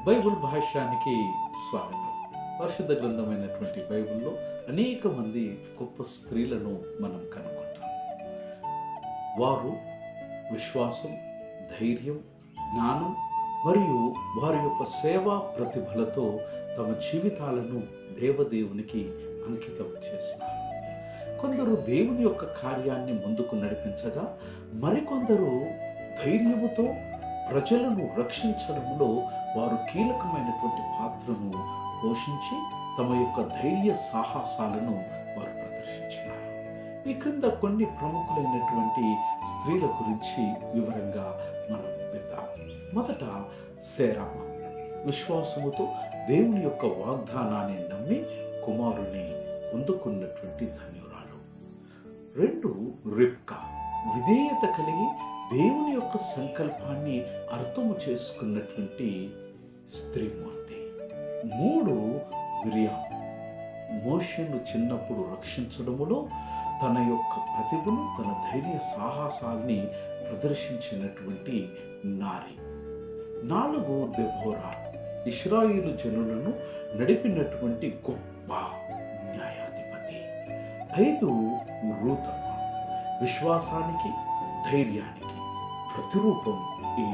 Bible భాష్యానికి స్వాగతం. పరిశుద్ధ గ్రంథమైనటువంటి బైబిల్లో అనేక మంది గొప్ప స్త్రీలను మనం కనుగొంటాం. వారు విశ్వాసం, ధైర్యం, జ్ఞానం మరియు వారి యొక్క సేవా ప్రతిభలతో తమ జీవితాలను దేవదేవునికి అంకితం చేసినారు. కొందరు దేవుని యొక్క కార్యాన్ని ముందుకు నడిపించగా, మరికొందరు ధైర్యముతో ప్రజలను రక్షించడంలో వారు కీలకమైనటువంటి పాత్రను పోషించి తమ యొక్క ధైర్య సాహసాలను వారు ప్రదర్శించినారు. ఈ క్రింద కొన్ని ప్రముఖులైనటువంటి స్త్రీల గురించి వివరంగా మనం విందాం. మొదట సేరమ్మ విశ్వాసముతో దేవుని యొక్క వాగ్దానాన్ని నమ్మి కుమారుని పొందుకున్నటువంటి ధన్యురాలు. 2 రిబ్కా విధేయత కలిగి దేవుని యొక్క సంకల్పాన్ని అర్థము చేసుకున్నటువంటి స్త్రీమూర్తి. 3 మిరియాము మోషేను చిన్నప్పుడు రక్షించడములో తన యొక్క ప్రతిభను, తన ధైర్య సాహసాల్ని ప్రదర్శించినటువంటి నారి. 4 దెబోరా ఇశ్రాయేలు జనులను నడిపినటువంటి గొప్ప న్యాయాధిపతి. 5 రూతమ్మ విశ్వాసానికి, ధైర్యానికి ప్రతిరూపం ఈ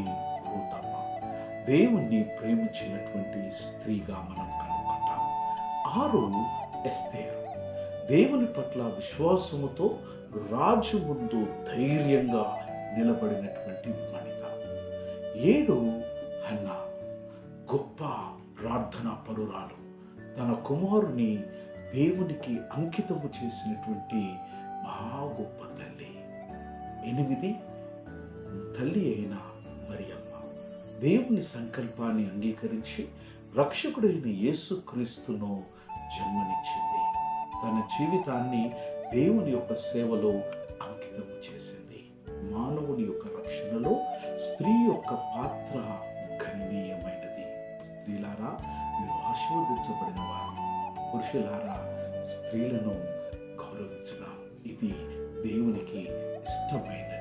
రూతమ్మ. దేవుణ్ణి ప్రేమించినటువంటి స్త్రీగా మనం కనుగొంటాం. 6 ఎస్తేరు దేవుని పట్ల విశ్వాసముతో రాజు ముందు ధైర్యంగా నిలబడినటువంటి వనిత. 7 హన్నా గొప్ప ప్రార్థనా పరురాలు, తన కుమారుని దేవునికి అంకితము చేసినటువంటి మహా గొప్ప తల్లి. 8 తల్లి అయిన మరియమ్మ దేవుని సంకల్పాన్ని అంగీకరించి రక్షకుడైన యేసుక్రీస్తును జన్మనిచ్చింది. తన జీవితాన్ని దేవుని యొక్క సేవలో అంకితం చేసింది. మానవుని యొక్క రక్షణలో స్త్రీ యొక్క పాత్ర గణనీయమైనది. స్త్రీలారా, మీరు ఆశీర్వదించబడిన వారు. పురుషులారా, స్త్రీలను గౌరవించుదాం. ఇది దేవునికి ఇష్టమైనది.